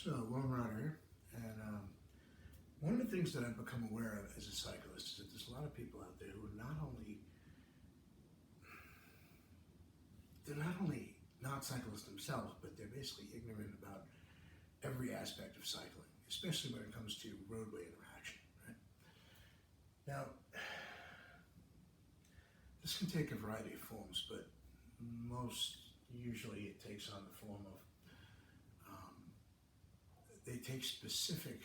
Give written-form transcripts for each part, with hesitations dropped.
So, Lone Rider here, and one of the things that I've become aware of as a cyclist is that there's a lot of people out there who are not only not cyclists themselves, but they're basically ignorant about every aspect of cycling, especially when it comes to roadway interaction. Right? Now, this can take a variety of forms, but most usually it takes on the form of they take specific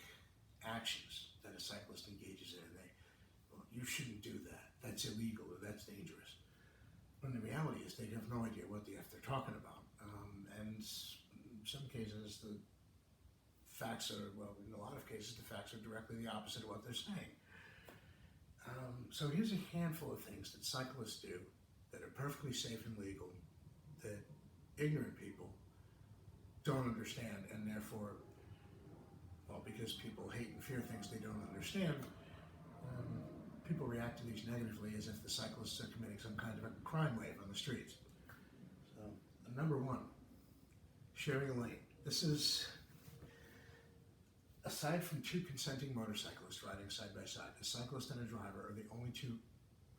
actions that a cyclist engages in, and you shouldn't do that. That's illegal or that's dangerous. When the reality is they have no idea what the F they're talking about. And in some cases, the facts are, well, in a lot of cases, the facts are directly the opposite of what they're saying. So here's a handful of things that cyclists do that are perfectly safe and legal that ignorant people don't understand, and therefore, well, because people hate and fear things they don't understand, people react to these negatively as if the cyclists are committing some kind of a crime wave on the streets. So, number one, sharing a lane. This is, aside from two consenting motorcyclists riding side by side, a cyclist and a driver are the only two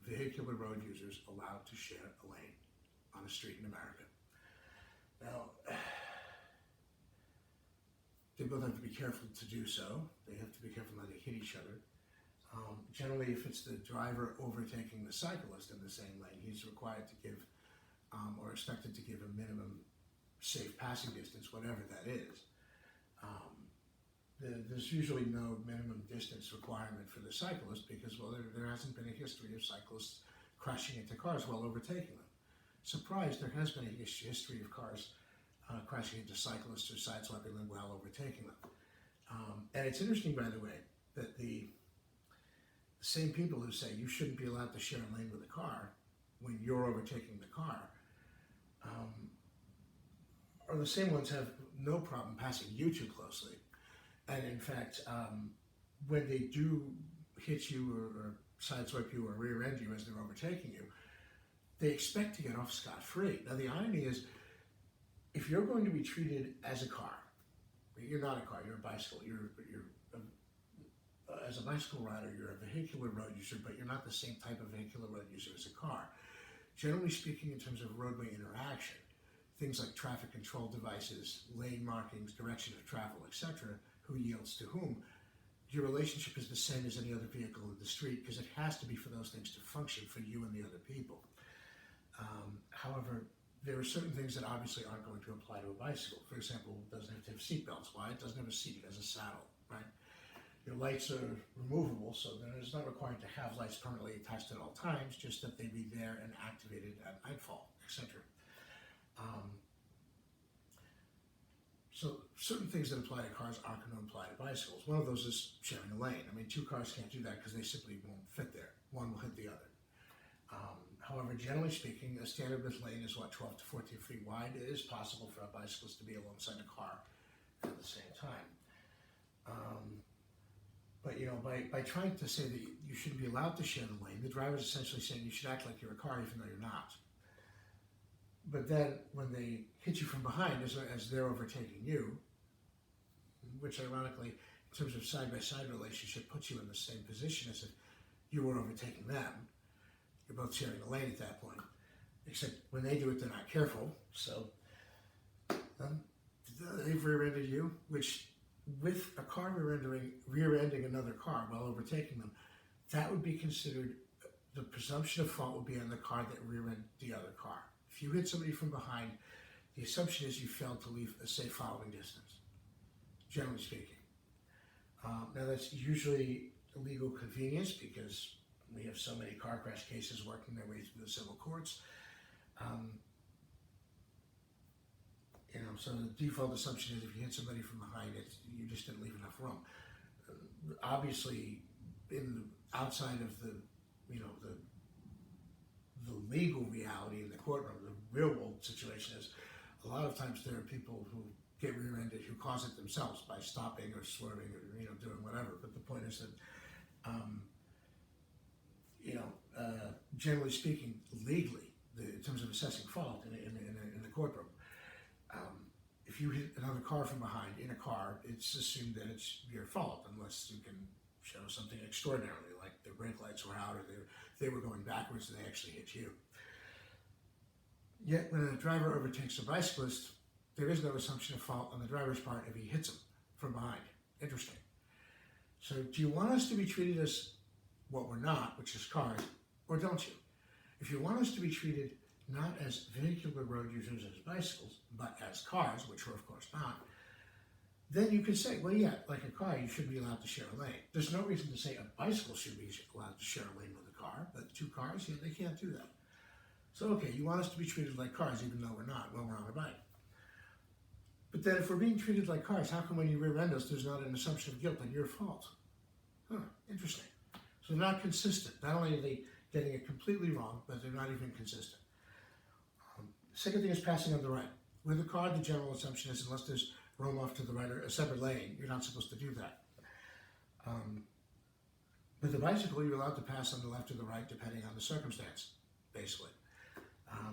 vehicular road users allowed to share a lane on a street in America. Now, they both have to be careful to do so. They have to be careful not to hit each other. Generally, if it's the driver overtaking the cyclist in the same lane, he's required to give or expected to give a minimum safe passing distance, whatever that is. There's usually no minimum distance requirement for the cyclist because, well, there hasn't been a history of cyclists crashing into cars while overtaking them. Surprised, there has been a history of cars crashing into cyclists or sideswiping them while overtaking them. And it's interesting, by the way, that the same people who say you shouldn't be allowed to share a lane with a car when you're overtaking the car are the same ones who have no problem passing you too closely. And in fact, when they do hit you or sideswipe you or rear end you as they're overtaking you, they expect to get off scot-free. Now the irony is, if you're going to be treated as a car, you're not a car, you're a bicycle, as a bicycle rider, you're a vehicular road user, but you're not the same type of vehicular road user as a car. Generally speaking, in terms of roadway interaction, things like traffic control devices, lane markings, direction of travel, etc., who yields to whom, your relationship is the same as any other vehicle in the street because it has to be for those things to function for you and the other people. However, there are certain things that obviously aren't going to apply to a bicycle. For example, it doesn't have to have seat belts. Why? It doesn't have a seat, it has a saddle, right? Your lights are removable, so it's not required to have lights permanently attached at all times, just that they be there and activated at nightfall, etc. So certain things that apply to cars aren't going to apply to bicycles. One of those is sharing a lane. I mean, two cars can't do that because they simply won't fit there. One will hit the other. However, generally speaking, a standard width lane is 12 to 14 feet wide. It is possible for a bicyclist to be alongside a car at the same time. But by trying to say that you shouldn't be allowed to share the lane, the driver is essentially saying you should act like you're a car even though you're not. But then when they hit you from behind as they're overtaking you, which ironically, in terms of side-by-side relationship, puts you in the same position as if you were overtaking them. You're both sharing a lane at that point. Except when they do it, they're not careful. So they've rear-ended you, which with a car rear-ending another car while overtaking them, that would be considered, the presumption of fault would be on the car that rear-ended the other car. If you hit somebody from behind, the assumption is you failed to leave a safe following distance, generally speaking. Now that's usually a legal convenience because we have so many car crash cases working their way through the civil courts. So the default assumption is if you hit somebody from behind, you just didn't leave enough room. Obviously, outside of the legal reality in the courtroom, the real world situation is a lot of times there are people who get rear-ended who cause it themselves by stopping or swerving or doing whatever. But the point is that generally speaking, legally, in terms of assessing fault in the courtroom, if you hit another car from behind in a car, it's assumed that it's your fault unless you can show something extraordinary, like their brake lights were out or they were going backwards and they actually hit you. Yet when a driver overtakes a bicyclist, there is no assumption of fault on the driver's part if he hits him from behind. Interesting. So do you want us to be treated as what we're not, which is cars, or don't you? If you want us to be treated not as vehicular road users as bicycles, but as cars, which we're of course not, then you could say, well, yeah, like a car, you should be allowed to share a lane. There's no reason to say a bicycle should be allowed to share a lane with a car, but two cars, yeah, they can't do that. So, okay, you want us to be treated like cars, even though we're not when we're on a bike. But then if we're being treated like cars, how come when you rear end us, there's not an assumption of guilt on your fault? Huh, interesting. So they're not consistent. Not only are they getting it completely wrong, but they're not even consistent. The second thing is passing on the right. With a car, the general assumption is unless there's room off to the right or a separate lane, you're not supposed to do that. With a bicycle, you're allowed to pass on the left or the right depending on the circumstance, basically.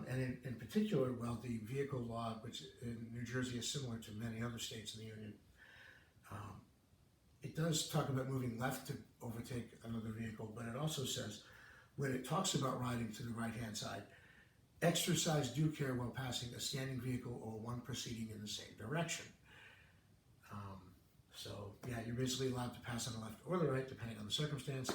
And in particular, well, the vehicle law, which in New Jersey is similar to many other states in the Union, it does talk about moving left to overtake another vehicle, but it also says when it talks about riding to the right-hand side, exercise due care while passing a standing vehicle or one proceeding in the same direction. So, yeah, you're basically allowed to pass on the left or the right, depending on the circumstance.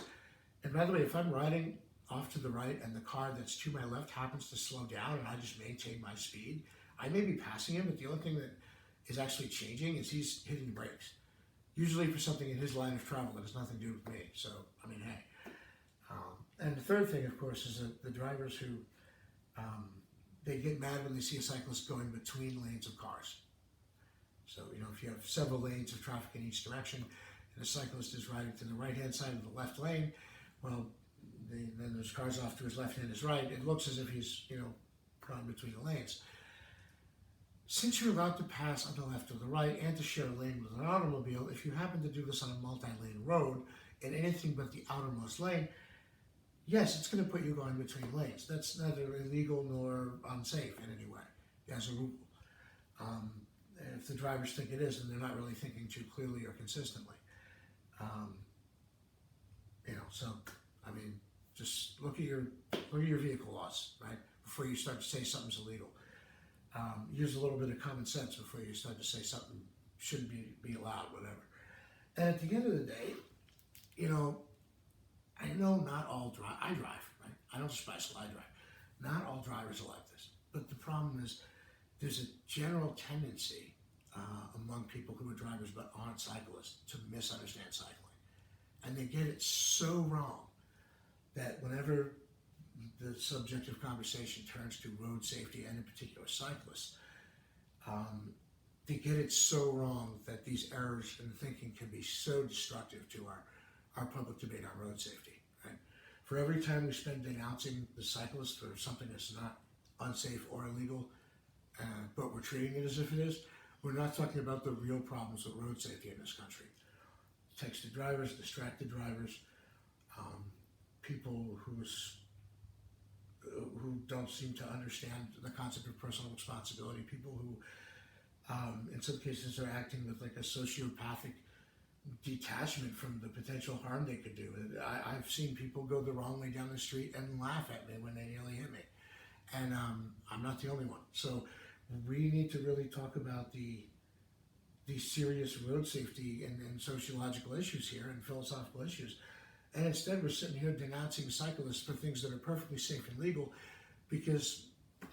And by the way, if I'm riding off to the right and the car that's to my left happens to slow down and I just maintain my speed, I may be passing him, but the only thing that is actually changing is he's hitting the brakes. Usually for something in his line of travel that has nothing to do with me. So, I mean, hey. And the third thing, of course, is that the drivers who, they get mad when they see a cyclist going between lanes of cars. So, if you have several lanes of traffic in each direction and a cyclist is riding to the right-hand side of the left lane, well, then there's cars off to his left and his right. It looks as if he's, gone between the lanes. Since you're allowed to pass on the left or the right and to share a lane with an automobile, if you happen to do this on a multi-lane road in anything but the outermost lane, yes, it's going to put you going between lanes. That's neither illegal nor unsafe in any way, as a rule. If the drivers think it is, then they're not really thinking too clearly or consistently. So, I mean, just look at your vehicle laws, right? Before you start to say something's illegal. Use a little bit of common sense before you start to say something shouldn't be allowed, whatever. And at the end of the day, I know not all I drive, right? I don't just bicycle, I drive. Not all drivers are like this. But the problem is there's a general tendency among people who are drivers but aren't cyclists to misunderstand cycling. And they get it so wrong that whenever the subject of conversation turns to road safety and in particular cyclists, they get it so wrong that these errors in thinking can be so destructive to our public debate on road safety. Right? For every time we spend denouncing the cyclist for something that's not unsafe or illegal, but we're treating it as if it is, we're not talking about the real problems with road safety in this country. Texted drivers, distracted drivers, people who don't seem to understand the concept of personal responsibility, people who in some cases are acting with like a sociopathic detachment from the potential harm they could do. I've seen people go the wrong way down the street and laugh at me when they nearly hit me. And I'm not the only one. So we need to really talk about the serious road safety and sociological issues here and philosophical issues. And instead we're sitting here denouncing cyclists for things that are perfectly safe and legal because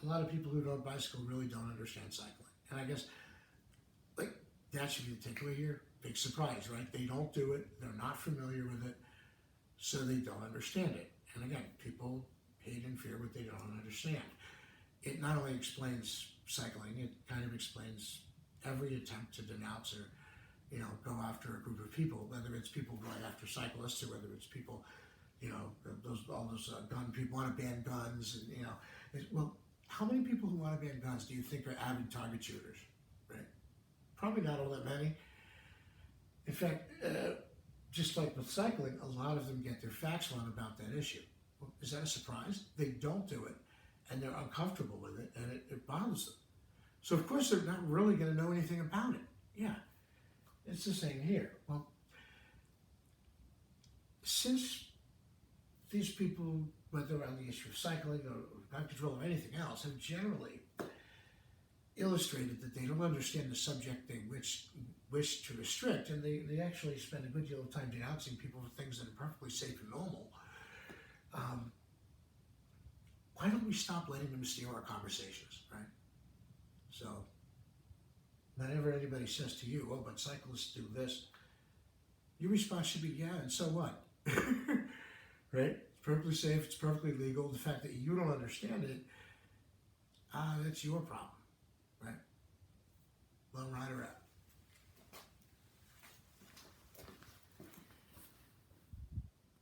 a lot of people who don't bicycle really don't understand cycling. And I guess that should be the takeaway here. Big surprise, right? They don't do it. They're not familiar with it. So they don't understand it. And again, people hate and fear what they don't understand. It not only explains cycling, it kind of explains every attempt to denounce or, go after a group of people, whether it's people going after cyclists or whether it's people, all those gun people want to ban guns. And, well, how many people who want to ban guns do you think are avid target shooters, right? Probably not all that many. In fact, just like with cycling, a lot of them get their facts wrong about that issue. Well, is that a surprise? They don't do it, and they're uncomfortable with it, and it bothers them. So of course they're not really going to know anything about it. Yeah, it's the same here. Well, since these people, whether on the issue of cycling or gun control or anything else, have generally illustrated that they don't understand the subject they wish to restrict, and they actually spend a good deal of time denouncing people for things that are perfectly safe and normal. Why don't we stop letting them steal our conversations, right? So, whenever anybody says to you, oh, but cyclists do this, your response should be, yeah, and so what? Right? It's perfectly safe, it's perfectly legal. The fact that you don't understand it, that's your problem, right? Lone Rider out.